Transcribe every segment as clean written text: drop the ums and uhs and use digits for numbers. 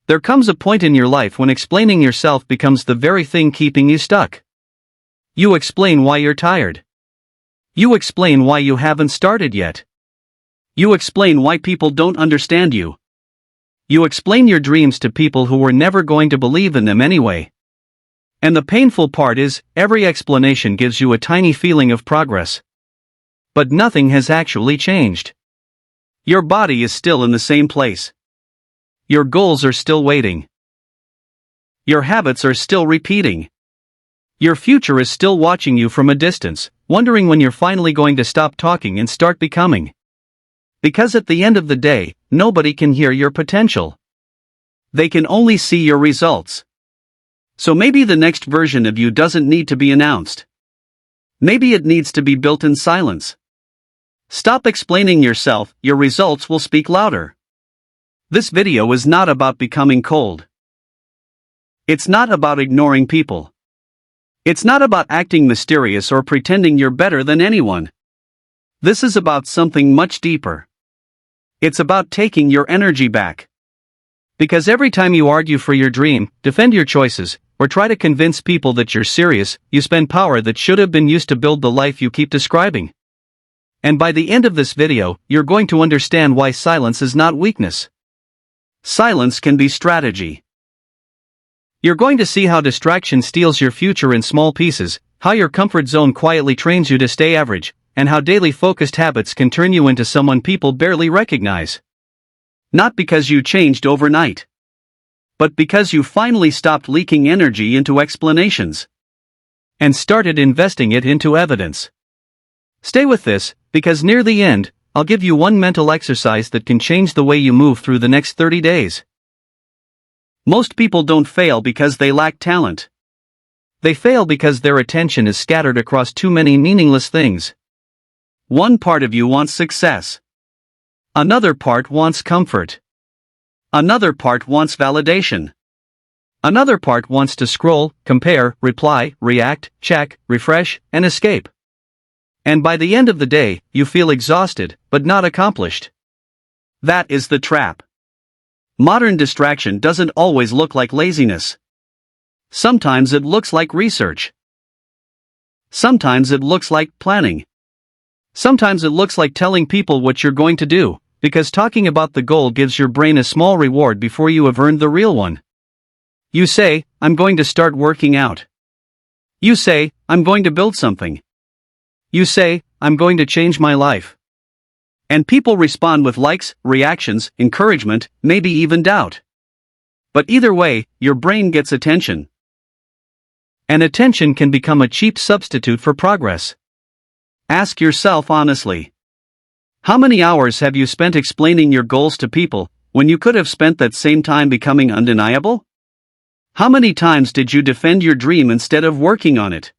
There comes a point in your life when explaining yourself becomes the very thing keeping you stuck. You explain why you're tired. You explain why you haven't started yet. You explain why people don't understand you. You explain your dreams to people who were never going to believe in them anyway. And the painful part is, every explanation gives you a tiny feeling of progress. But nothing has actually changed. Your body is still in the same place. Your goals are still waiting. Your habits are still repeating. Your future is still watching you from a distance, wondering when you're finally going to stop talking and start becoming. Because at the end of the day, nobody can hear your potential. They can only see your results. So maybe the next version of you doesn't need to be announced. Maybe it needs to be built in silence. Stop explaining yourself, your results will speak louder. This video is not about becoming cold. It's not about ignoring people. It's not about acting mysterious or pretending you're better than anyone. This is about something much deeper. It's about taking your energy back. Because every time you argue for your dream, defend your choices, or try to convince people that you're serious, you spend power that should have been used to build the life you keep describing. And by the end of this video, you're going to understand why silence is not weakness. Silence can be strategy. You're going to see how distraction steals your future in small pieces, how your comfort zone quietly trains you to stay average, and how daily focused habits can turn you into someone people barely recognize. Not because you changed overnight, but because you finally stopped leaking energy into explanations and started investing it into evidence. Stay with this, because near the end, I'll give you one mental exercise that can change the way you move through the next 30 days. Most people don't fail because they lack talent. They fail because their attention is scattered across too many meaningless things. One part of you wants success. Another part wants comfort. Another part wants validation. Another part wants to scroll, compare, reply, react, check, refresh, and escape. And by the end of the day, you feel exhausted, but not accomplished. That is the trap. Modern distraction doesn't always look like laziness. Sometimes it looks like research. Sometimes it looks like planning. Sometimes it looks like telling people what you're going to do, because talking about the goal gives your brain a small reward before you have earned the real one. You say, I'm going to start working out. You say, I'm going to build something. You say, I'm going to change my life. And people respond with likes, reactions, encouragement, maybe even doubt. But either way, your brain gets attention. And attention can become a cheap substitute for progress. Ask yourself honestly. How many hours have you spent explaining your goals to people, when you could have spent that same time becoming undeniable? How many times did you defend your dream instead of working on it?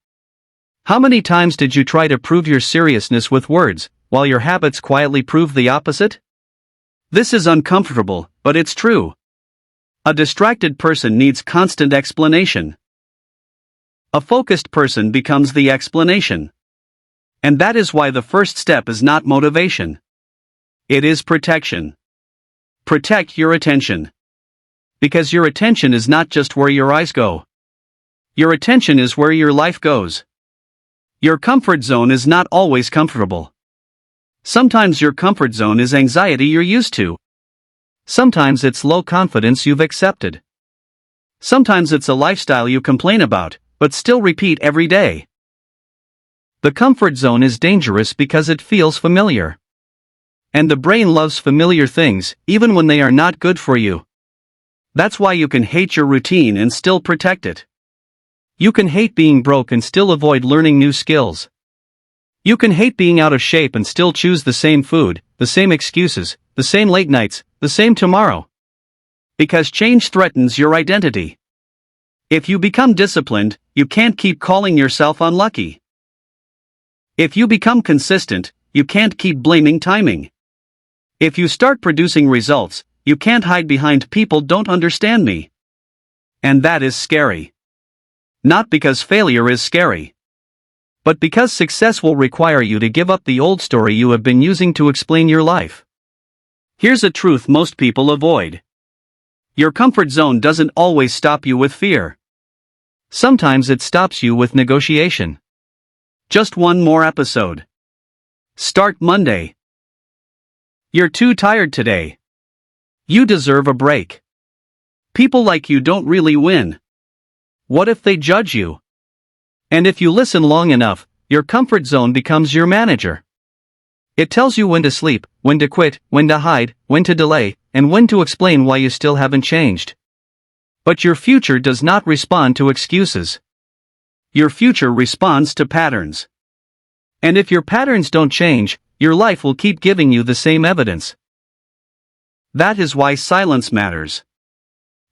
How many times did you try to prove your seriousness with words, while your habits quietly prove the opposite? This is uncomfortable, but it's true. A distracted person needs constant explanation. A focused person becomes the explanation. And that is why the first step is not motivation. It is protection. Protect your attention. Because your attention is not just where your eyes go. Your attention is where your life goes. Your comfort zone is not always comfortable. Sometimes your comfort zone is anxiety you're used to. Sometimes it's low confidence you've accepted. Sometimes it's a lifestyle you complain about, but still repeat every day. The comfort zone is dangerous because it feels familiar. And the brain loves familiar things, even when they are not good for you. That's why you can hate your routine and still protect it. You can hate being broke and still avoid learning new skills. You can hate being out of shape and still choose the same food, the same excuses, the same late nights, the same tomorrow. Because change threatens your identity. If you become disciplined, you can't keep calling yourself unlucky. If you become consistent, you can't keep blaming timing. If you start producing results, you can't hide behind "people don't understand me." And that is scary. Not because failure is scary, but because success will require you to give up the old story you have been using to explain your life. Here's a truth most people avoid. Your comfort zone doesn't always stop you with fear. Sometimes it stops you with negotiation. Just one more episode. Start Monday. You're too tired today. You deserve a break. People like you don't really win. What if they judge you? And if you listen long enough, your comfort zone becomes your manager. It tells you when to sleep, when to quit, when to hide, when to delay, and when to explain why you still haven't changed. But your future does not respond to excuses. Your future responds to patterns. And if your patterns don't change, your life will keep giving you the same evidence. That is why silence matters.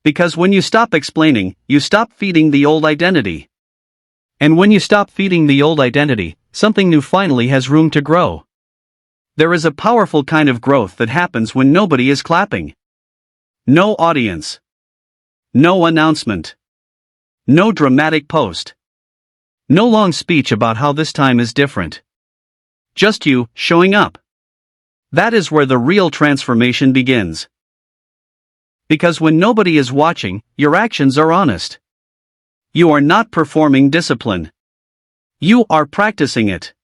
Because when you stop explaining, you stop feeding the old identity. And when you stop feeding the old identity, something new finally has room to grow. There is a powerful kind of growth that happens when nobody is clapping. No audience. No announcement. No dramatic post. No long speech about how this time is different. Just you, showing up. That is where the real transformation begins. Because when nobody is watching, your actions are honest. You are not performing discipline. You are practicing it.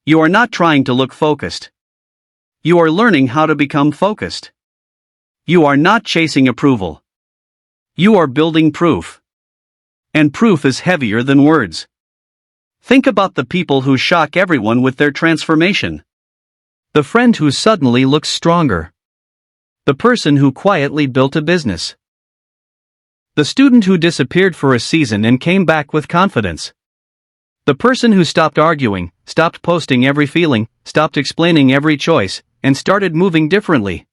You are not trying to look focused. You are learning how to become focused. You are not chasing approval. You are building proof. And proof is heavier than words. Think about the people who shock everyone with their transformation. The friend who suddenly looks stronger. The person who quietly built a business. The student who disappeared for a season and came back with confidence. The person who stopped arguing, stopped posting every feeling, stopped explaining every choice, and started moving differently.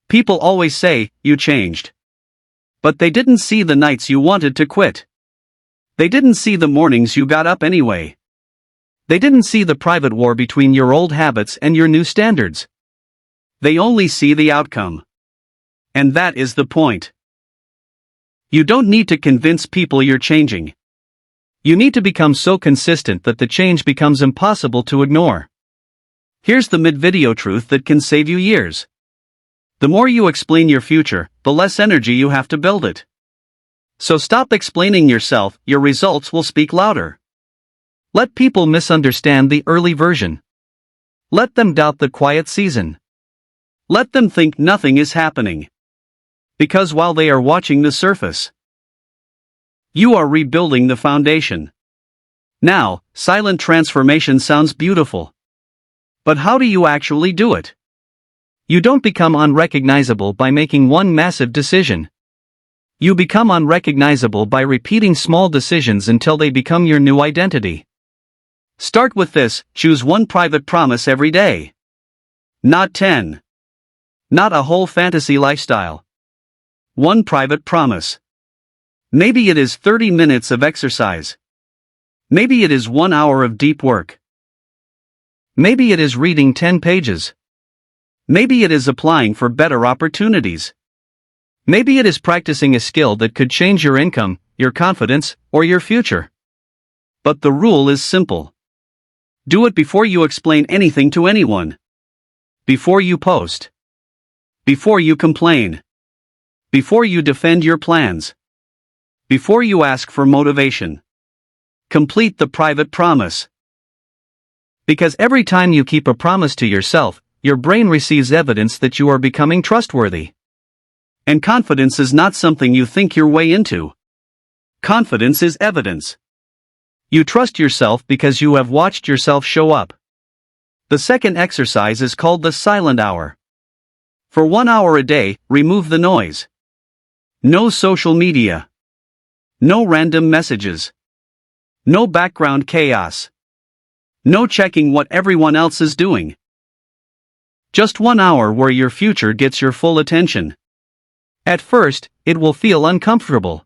People always say, "You changed." But they didn't see the nights you wanted to quit. They didn't see the mornings you got up anyway. They didn't see the private war between your old habits and your new standards. They only see the outcome. And that is the point. You don't need to convince people you're changing. You need to become so consistent that the change becomes impossible to ignore. Here's the mid-video truth that can save you years. The more you explain your future, the less energy you have to build it. So stop explaining yourself, your results will speak louder. Let people misunderstand the early version. Let them doubt the quiet season. Let them think nothing is happening. Because while they are watching the surface, you are rebuilding the foundation. Now, silent transformation sounds beautiful. But how do you actually do it? You don't become unrecognizable by making one massive decision. You become unrecognizable by repeating small decisions until they become your new identity. Start with this: choose one private promise every day. Not 10. Not a whole fantasy lifestyle. One private promise. Maybe it is 30 minutes of exercise. Maybe it is 1 hour of deep work. Maybe it is reading 10 pages. Maybe it is applying for better opportunities. Maybe it is practicing a skill that could change your income, your confidence, or your future. But the rule is simple. Do it before you explain anything to anyone. Before you post. Before you complain. Before you defend your plans. Before you ask for motivation. Complete the private promise. Because every time you keep a promise to yourself, your brain receives evidence that you are becoming trustworthy. And confidence is not something you think your way into. Confidence is evidence. You trust yourself because you have watched yourself show up. The second exercise is called the silent hour. For 1 hour a day, remove the noise. No social media. No random messages. No background chaos. No checking what everyone else is doing. Just 1 hour where your future gets your full attention. At first, it will feel uncomfortable.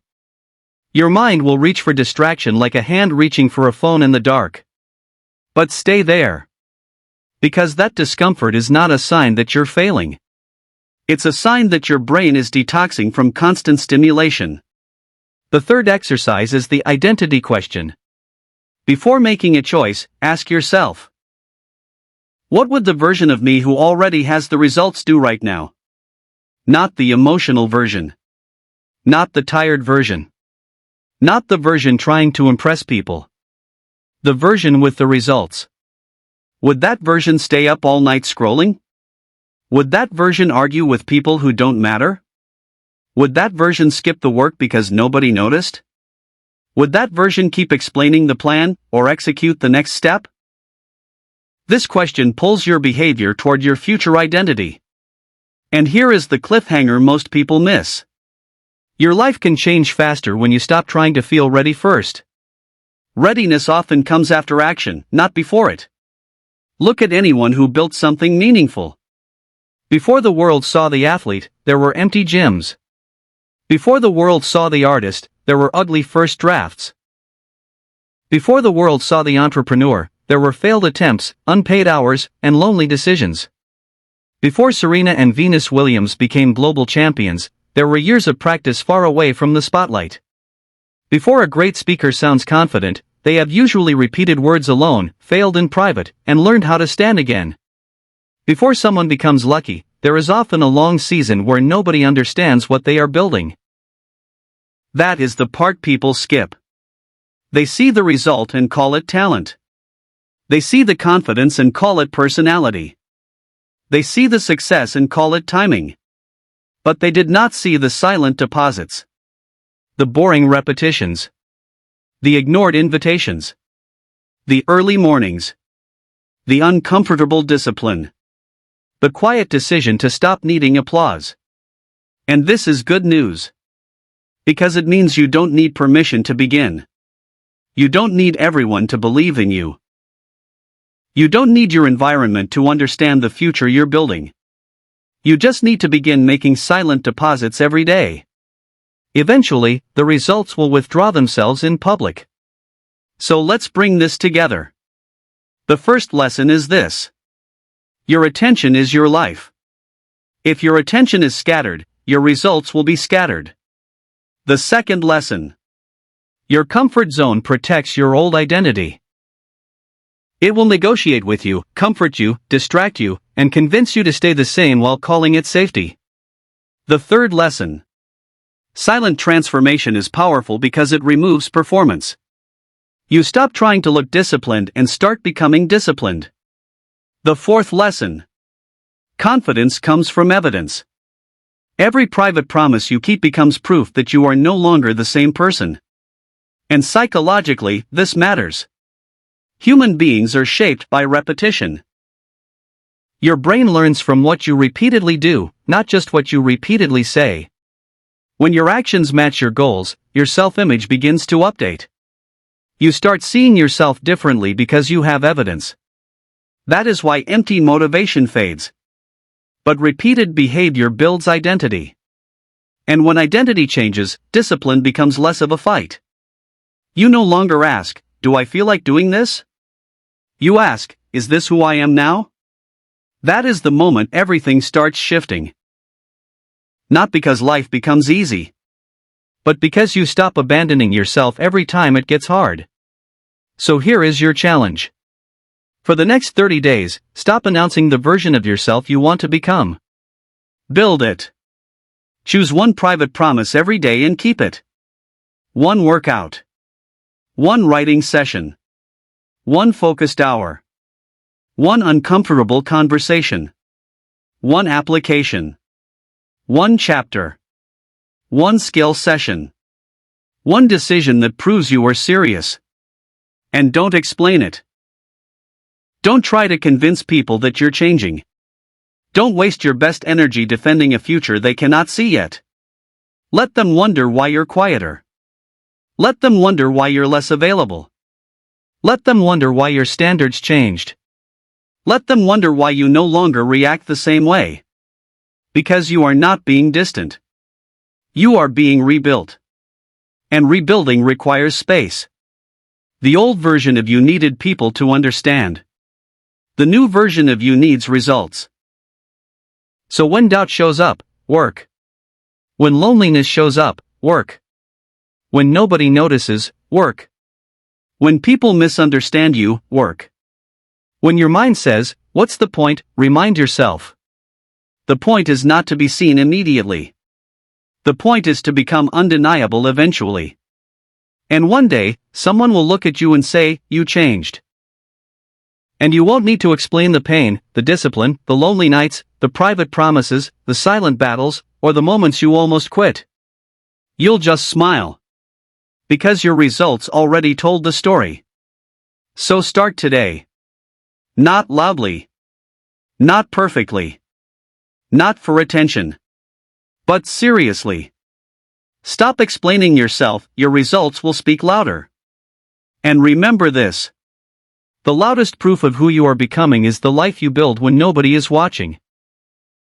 Your mind will reach for distraction like a hand reaching for a phone in the dark. But stay there. Because that discomfort is not a sign that you're failing. It's a sign that your brain is detoxing from constant stimulation. The third exercise is the identity question. Before making a choice, ask yourself, what would the version of me who already has the results do right now? Not the emotional version. Not the tired version. Not the version trying to impress people. The version with the results. Would that version stay up all night scrolling? Would that version argue with people who don't matter? Would that version skip the work because nobody noticed? Would that version keep explaining the plan, or execute the next step? This question pulls your behavior toward your future identity. And here is the cliffhanger most people miss. Your life can change faster when you stop trying to feel ready first. Readiness often comes after action, not before it. Look at anyone who built something meaningful. Before the world saw the athlete, there were empty gyms. Before the world saw the artist, there were ugly first drafts. Before the world saw the entrepreneur, there were failed attempts, unpaid hours, and lonely decisions. Before Serena and Venus Williams became global champions, there were years of practice far away from the spotlight. Before a great speaker sounds confident, they have usually repeated words alone, failed in private, and learned how to stand again. Before someone becomes lucky, there is often a long season where nobody understands what they are building. That is the part people skip. They see the result and call it talent. They see the confidence and call it personality. They see the success and call it timing. But they did not see the silent deposits. The boring repetitions. The ignored invitations. The early mornings. The uncomfortable discipline. The quiet decision to stop needing applause. And this is good news. Because it means you don't need permission to begin. You don't need everyone to believe in you. You don't need your environment to understand the future you're building. You just need to begin making silent deposits every day. Eventually, the results will withdraw themselves in public. So let's bring this together. The first lesson is this. Your attention is your life. If your attention is scattered, your results will be scattered. The second lesson. Your comfort zone protects your old identity. It will negotiate with you, comfort you, distract you, and convince you to stay the same while calling it safety. The third lesson. Silent transformation is powerful because it removes performance. You stop trying to look disciplined and start becoming disciplined. The fourth lesson. Confidence comes from evidence. Every private promise you keep becomes proof that you are no longer the same person. And psychologically, this matters. Human beings are shaped by repetition. Your brain learns from what you repeatedly do, not just what you repeatedly say. When your actions match your goals, your self-image begins to update. You start seeing yourself differently because you have evidence. That is why empty motivation fades. But repeated behavior builds identity. And when identity changes, discipline becomes less of a fight. You no longer ask, "Do I feel like doing this?" You ask, "Is this who I am now?" That is the moment everything starts shifting. Not because life becomes easy, but because you stop abandoning yourself every time it gets hard. So here is your challenge. For the next 30 days, stop announcing the version of yourself you want to become. Build it. Choose one private promise every day and keep it. One workout. One writing session. One focused hour. One uncomfortable conversation. One application. One chapter. One skill session. One decision that proves you are serious. And don't explain it. Don't try to convince people that you're changing. Don't waste your best energy defending a future they cannot see yet. Let them wonder why you're quieter. Let them wonder why you're less available. Let them wonder why your standards changed. Let them wonder why you no longer react the same way. Because you are not being distant. You are being rebuilt. And rebuilding requires space. The old version of you needed people to understand. The new version of you needs results. So when doubt shows up, work. When loneliness shows up, work. When nobody notices, work. When people misunderstand you, work. When your mind says, "What's the point?" remind yourself. The point is not to be seen immediately. The point is to become undeniable eventually. And one day, someone will look at you and say, "You changed." And you won't need to explain the pain, the discipline, the lonely nights, the private promises, the silent battles, or the moments you almost quit. You'll just smile. Because your results already told the story. So start today. Not loudly. Not perfectly. Not for attention. But seriously. Stop explaining yourself, your results will speak louder. And remember this. The loudest proof of who you are becoming is the life you build when nobody is watching.